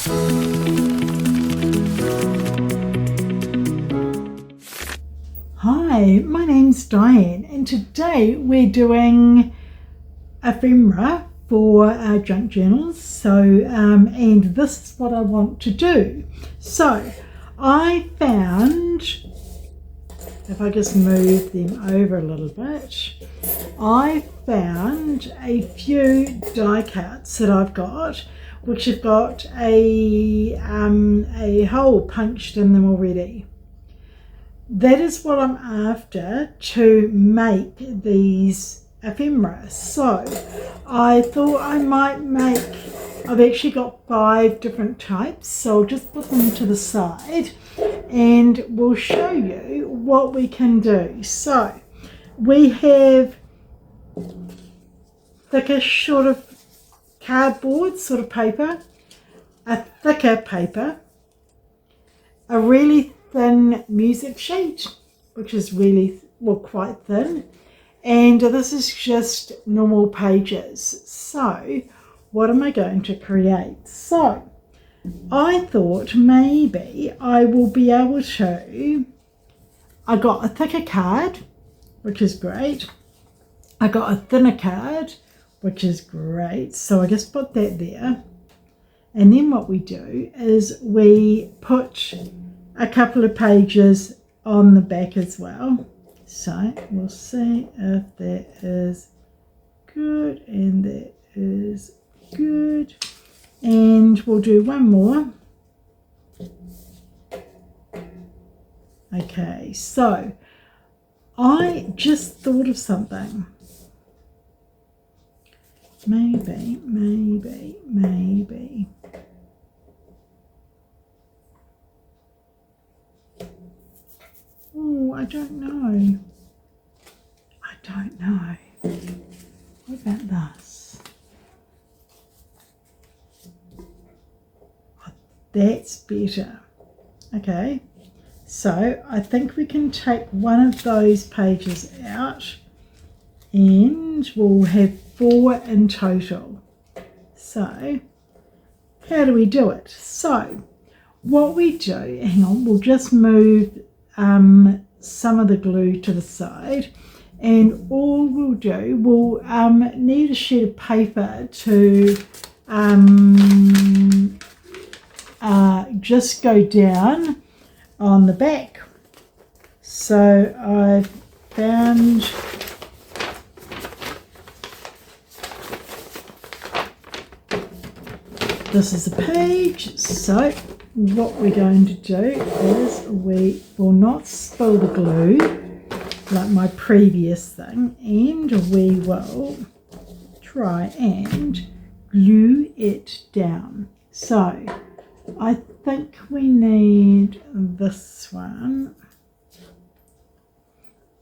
Hi, my name's Diane, and today we're doing ephemera for our junk journals. And this is what I want to do. So I found, if I just move them over a little bit, I found a few die cuts that I've got, which have got a hole punched in them already. That is what I'm after to make these ephemera. So I thought I might make, I've actually got 5 different types, so I'll just put them to the side and we'll show you what we can do. So we have thicker sort of cardboard sort of paper, a thicker paper, a really thin music sheet, which is really, well, quite thin, and this is just normal pages. So what am I going to create? So I thought maybe I will be able to, I got a thicker card, which is great. I got a thinner card, which is great. So I just put that there. And then what we do is we put a couple of pages on the back as well. So we'll see if that is good, and that is good. And we'll do one more. Okay, so I just thought of something. Maybe. Oh, I don't know. What about this? Oh, that's better. Okay, so I think we can take one of those pages out and we'll have 4 in total. So how do we do it? So what we do, hang on, we'll just move some of the glue to the side, and all we'll do, we'll need a sheet of paper to just go down on the back. So I found this is a page. So what we're going to do is we will not spill the glue like my previous thing, and we will try and glue it down. So I think we need this one,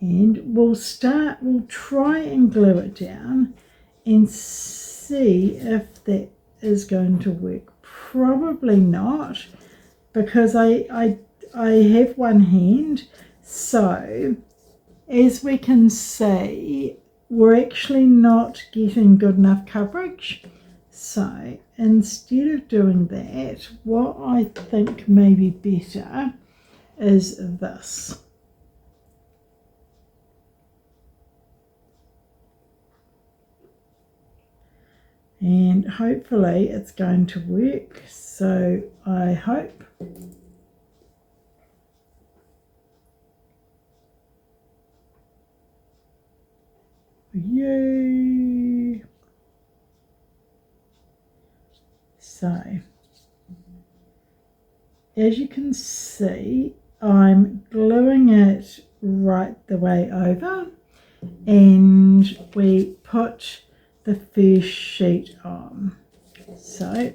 and we'll try and glue it down and see if that is going to work. Probably not, because I have one hand. So as we can see, we're actually not getting good enough coverage. So instead of doing that, what I think may be better is this. And hopefully it's going to work, so I hope. Yay! So as you can see, I'm gluing it right the way over, and we put the first sheet on. So,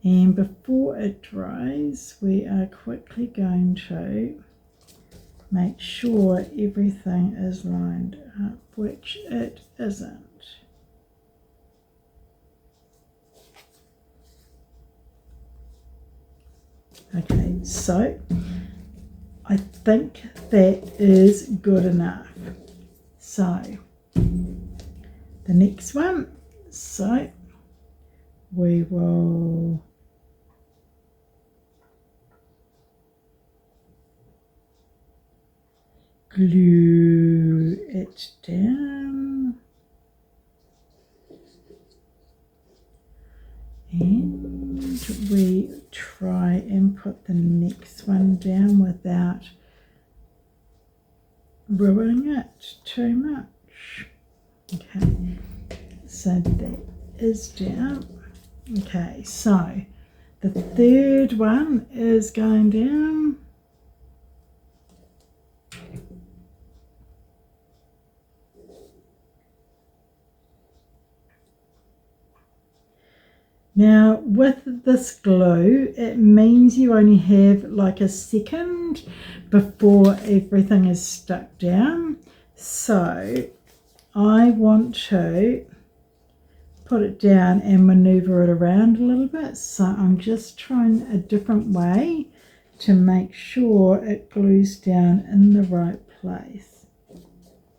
and before it dries, we are quickly going to make sure everything is lined up, which it isn't. Okay, so I think that is good enough. So the next one, so we will glue it down, and we try and put the next one down without ruining it too much. Okay, so that is down. Okay, so the third one is going down. Now with this glue, it means you only have like a second before everything is stuck down. So I want to put it down and maneuver it around a little bit. So I'm just trying a different way to make sure it glues down in the right place.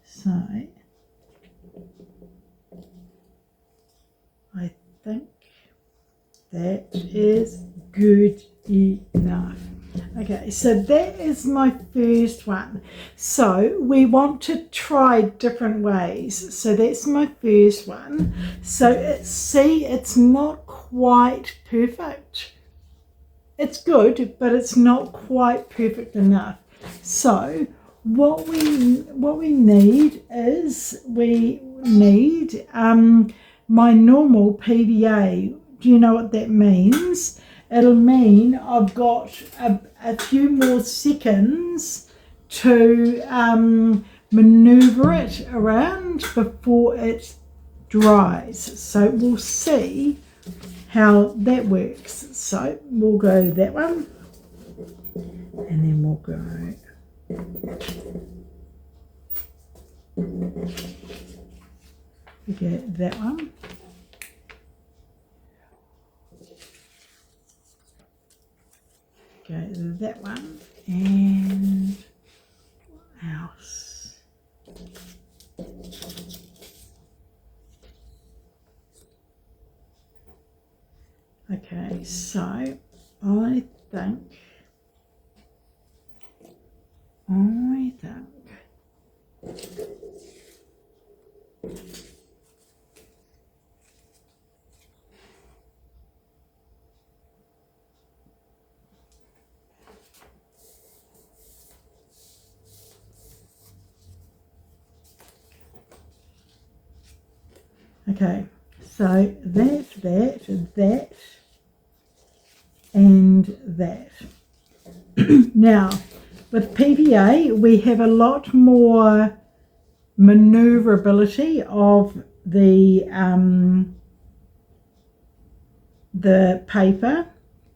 So I think that is good enough. Okay, so that is my first one. So we want to try different ways. So that's my first one. So it's not quite perfect. It's good, but it's not quite perfect enough. So what we need is my normal PVA. Do you know what that means? It'll mean I've got a few more seconds to maneuver it around before it dries. So we'll see how that works. So we'll go that one, and then we'll go that one. Go that one, and what else? Okay, so I think okay, so that, and that. Now, with PVA, we have a lot more maneuverability of the paper,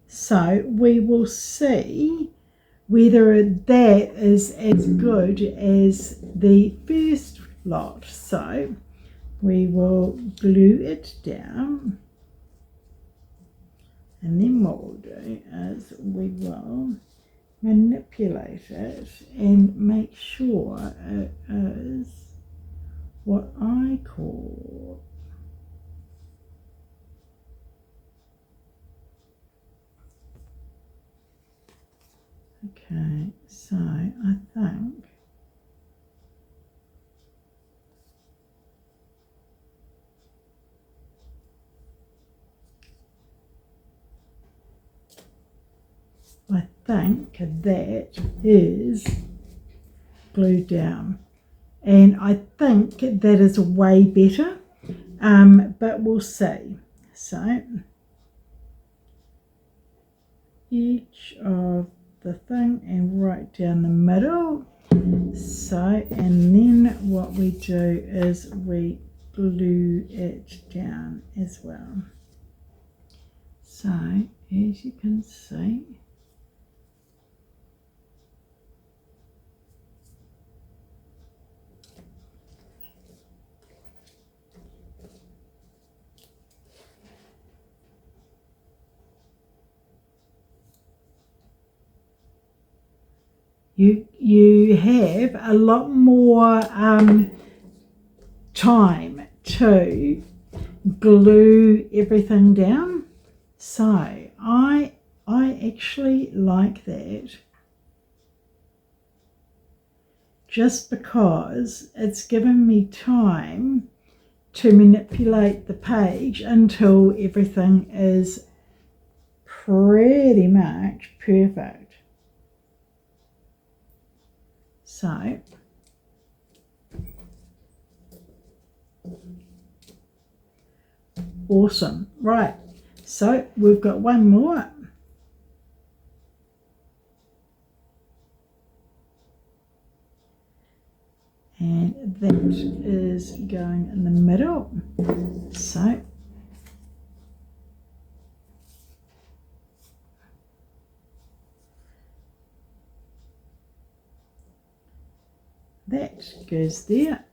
so we will see whether that is as good as the first lot. So we will glue it down, and then what we'll do is we will manipulate it and make sure it is what I call okay, so I think that is glued down, and I think that is way better, but we'll see. So each of the thing and right down the middle. So, and then what we do is we glue it down as well. So as you can see, you have a lot more time to glue everything down. So I actually like that, just because it's given me time to manipulate the page until everything is pretty much perfect. So awesome. Right, so we've got one more. And that is going in the middle. So that goes there.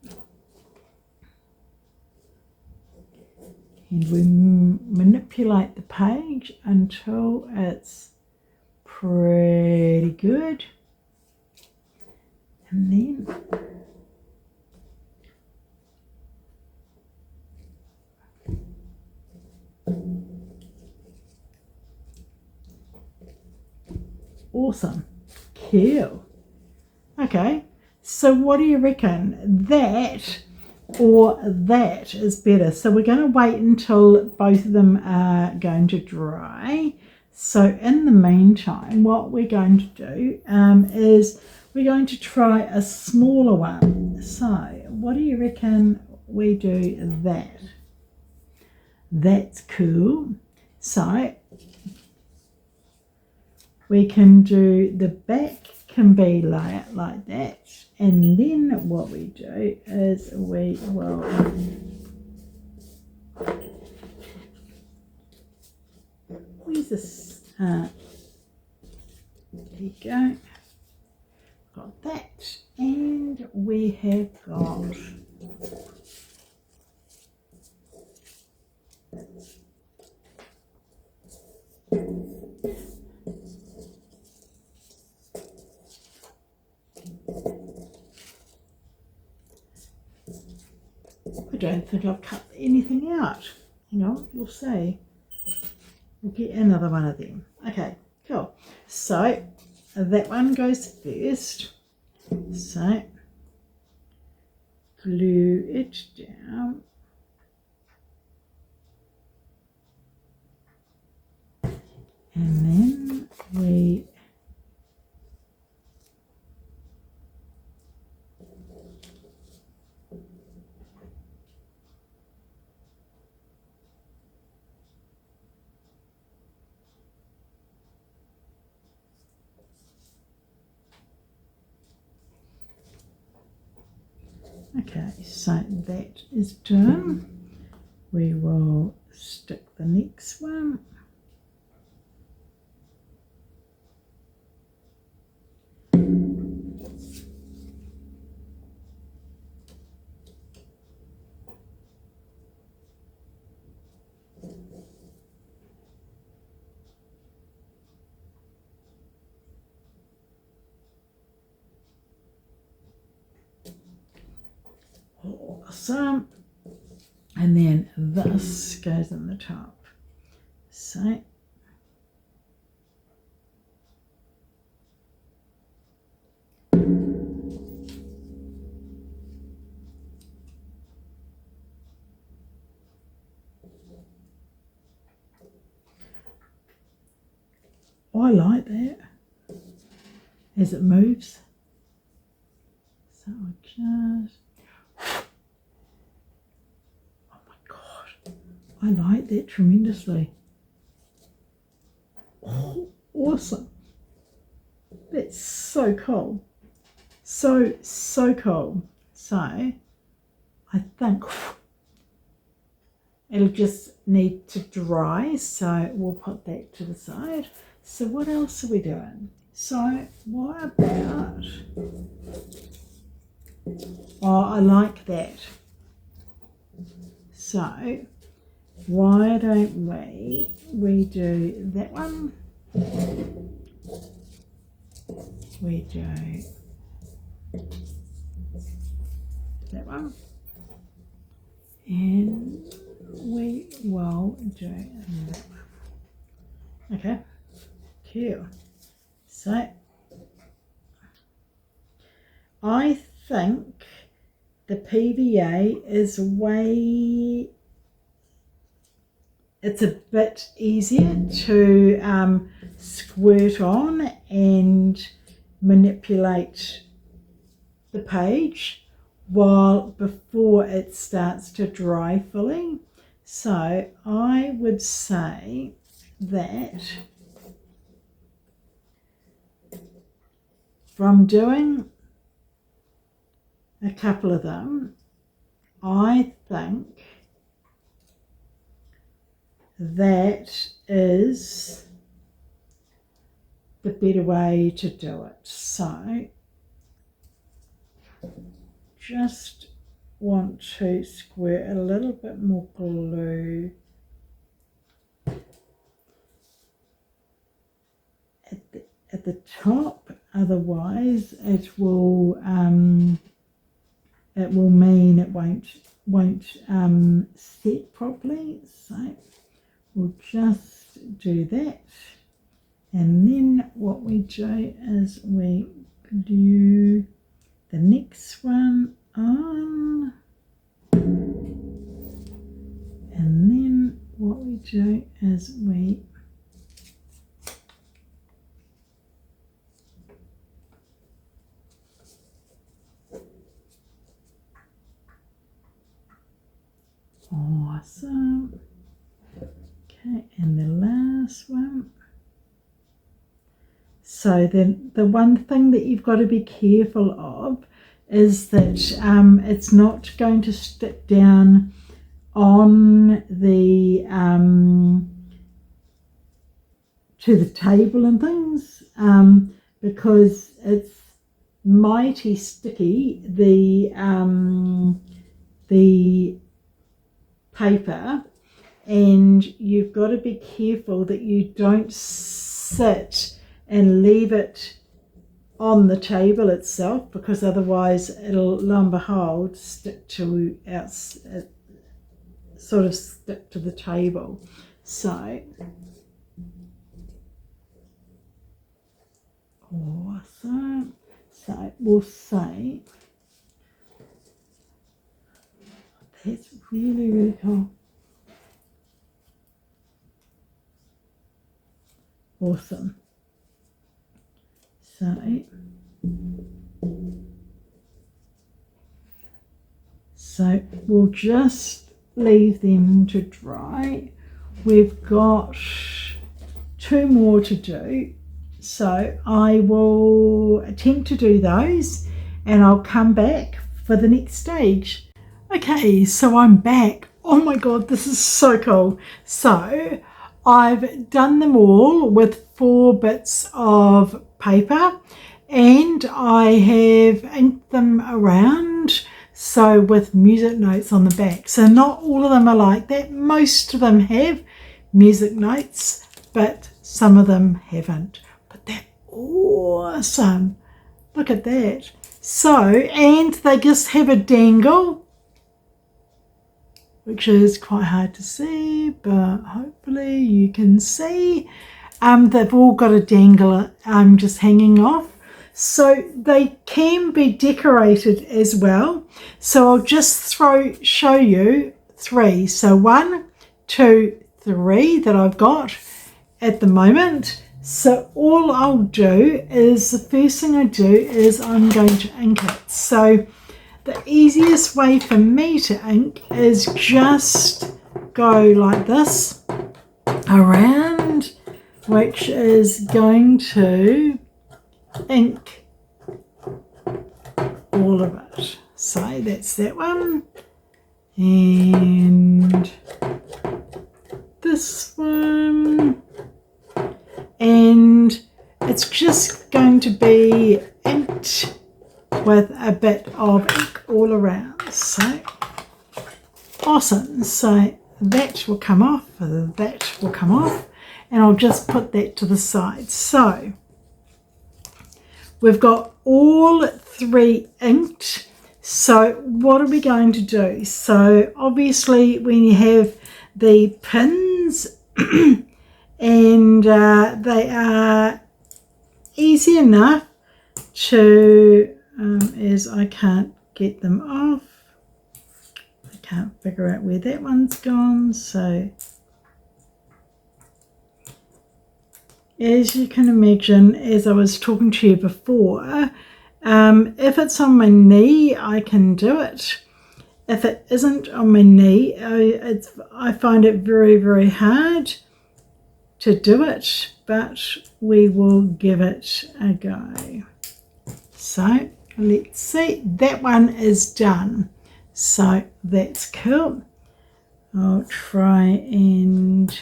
And we manipulate the page until it's pretty good. And then awesome. Cool. Okay, so what do you reckon? That or that is better? So we're going to wait until both of them are going to dry. So in the meantime, what we're going to do is we're going to try a smaller one. So what do you reckon we do that? That's cool. So we can do the back can be like that, and then what we do is we will where's this? There you go. Got that, and we have got I don't think I've cut anything out. Hang on, we'll see. We'll get another one of them. Okay, cool. So that one goes first. So glue it down. And then we okay, so that is done. We will stick the next one. Awesome. And then this goes in the top. So I like that as it moves. So I just, oh my God, I like that tremendously. Oh, awesome. That's so cool. So cool. So I think it'll just need to dry, so we'll put that to the side. So what else are we doing? So what about, oh, I like that. So why don't we do that one? We do that one. And we will do that. Okay, cool. So I think the PVA is it's a bit easier to squirt on and manipulate the page before it starts to dry fully. So I would say that from doing a couple of them, I think that is the better way to do it. So just want to squirt a little bit more glue at the top, otherwise it will mean it won't set properly. So we'll just do that, and then what we do is we glue the next one on, and then what we do is we awesome. Okay, and the last one. So then the one thing that you've got to be careful of is that it's not going to stick down on the to the table and things, because it's mighty sticky, the paper, and you've got to be careful that you don't sit and leave it on the table itself, because otherwise it'll, lo and behold, stick to sort of stick to the table. So awesome. So we'll say that's really, really cool. Awesome. So we'll just leave them to dry. We've got 2 more to do, so I will attempt to do those and I'll come back for the next stage. Okay, so I'm back. Oh my god, this is so cool. So I've done them all with 4 bits of paper, and I have inked them around, so with music notes on the back. So not all of them are like that. Most of them have music notes, but some of them haven't. But they're awesome. Look at that. So, and they just have a dangle, which is quite hard to see, but hopefully you can see. They've all got a dangle just hanging off. So they can be decorated as well. So I'll just show you 3. So 1, 2, 3 that I've got at the moment. So all I'll do is, the first thing I do is I'm going to ink it. So the easiest way for me to ink is just go like this around, which is going to ink all of it. So that's that one, and this one, and it's just going to be inked with a bit of ink all around. So awesome. So that will come off, that will come off, and I'll just put that to the side. So we've got all 3 inked. So what are we going to do? So obviously when you have the pins and they are easy enough to, as I can't get them off, I can't figure out where that one's gone, so as you can imagine, as I was talking to you before, if it's on my knee, I can do it. If it isn't on my knee, I find it very, very hard to do it, but we will give it a go. So let's see, that one is done. So that's cool. I'll try and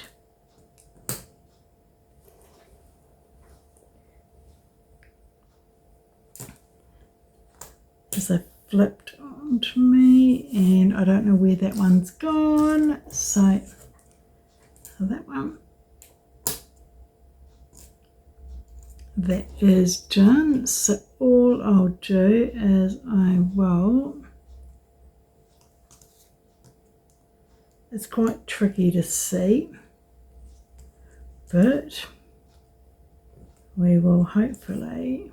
as I flipped onto me, and I don't know where that one's gone, so that one, that is done. So all I'll do is I will, it's quite tricky to see, but we will hopefully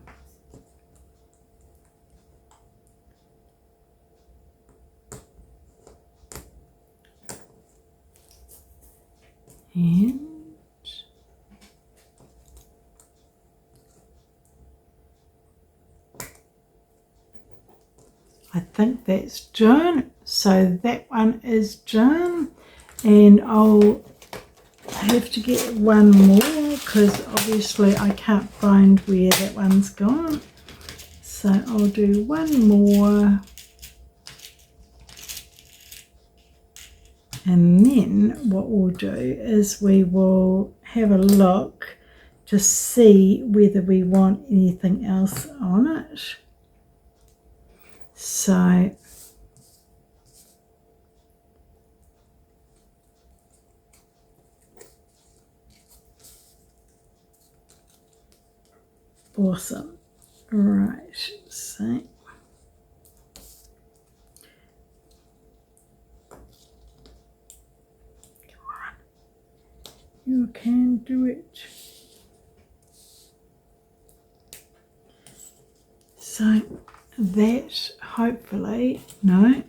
and I think that's done. So that one is done, and I'll have to get one more because obviously I can't find where that one's gone. So I'll do one more, and then what we'll do is we will have a look to see whether we want anything else on it. So awesome. Right, so you can do it. So that hopefully, no.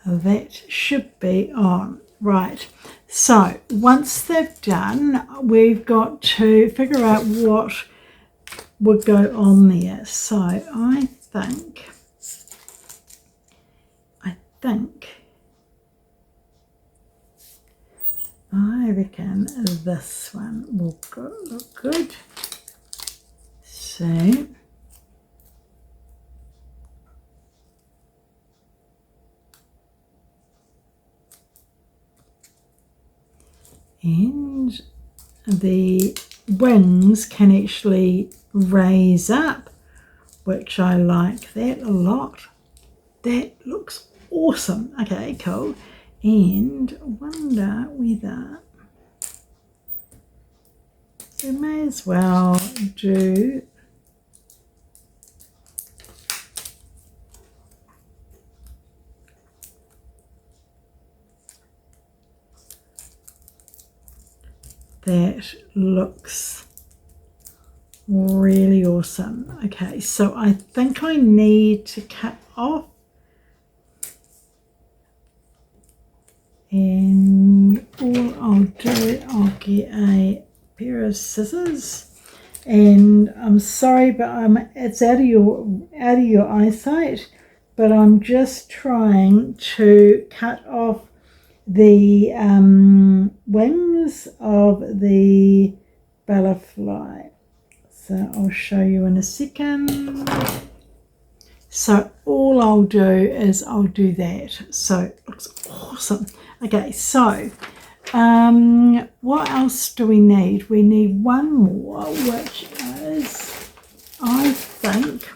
That should be on. Right, so once they've done, we've got to figure out what would go on there. So I think I reckon this one will look good. So and the wings can actually raise up, which I like that a lot. That looks awesome. Okay, cool. And wonder whether we may as well do that. Looks really awesome. Okay, so I think I need to cut off, and all I'll do, I'll get a pair of scissors, and I'm sorry, but it's out of your eyesight, but I'm just trying to cut off the wings of the butterfly. So I'll show you in a second. So all I'll do is I'll do that. So it looks awesome. Okay, so what else do we need? We need one more, which is, I think,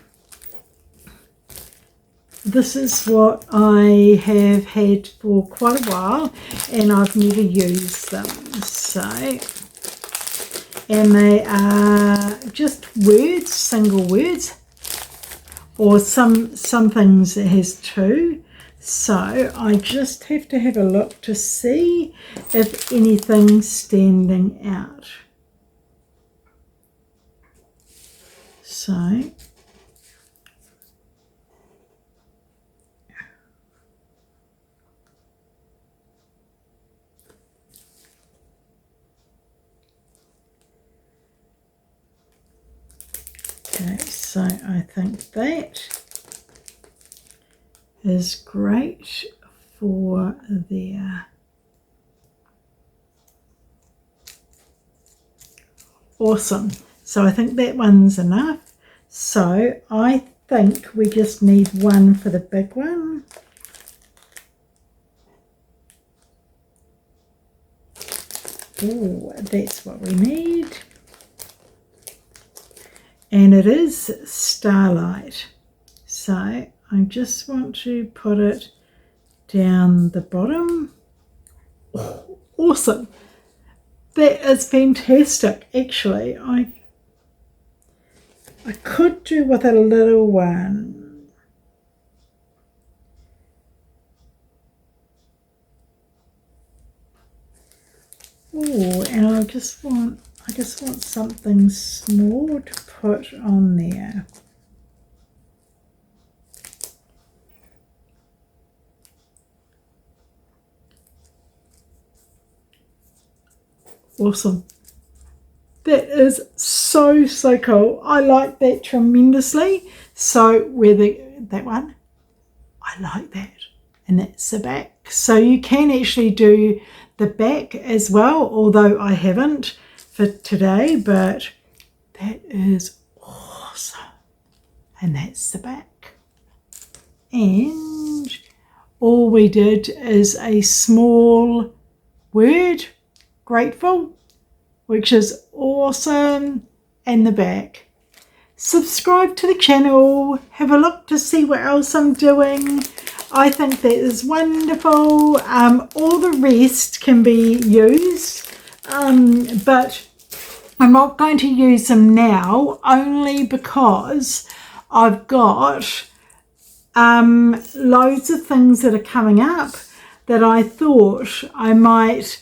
this is what I have had for quite a while and I've never used them. So and they are just words, single words, or some things it has two. So I just have to have a look to see if anything's standing out. So okay, so I think that is great for there. Awesome. So I think that one's enough. So I think we just need one for the big one. Oh, that's what we need. And it is Starlight. So I just want to put it down the bottom. Oh, awesome. That is fantastic. Actually, I could do with a little one. Oh, and I just want something small to put on there. Awesome. That is so cool. I like that tremendously. So that one, I like that. And that's the back. So you can actually do the back as well, although I haven't for today, but that is awesome. And that's the back. And all we did is a small word, grateful, which is awesome, and the back. Subscribe to the channel, have a look to see what else I'm doing. I think that is wonderful. All the rest can be used, but I'm not going to use them now, only because I've got loads of things that are coming up that I thought I might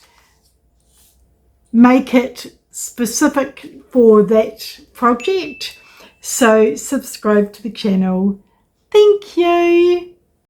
make it specific for that project. So subscribe to the channel. Thank you.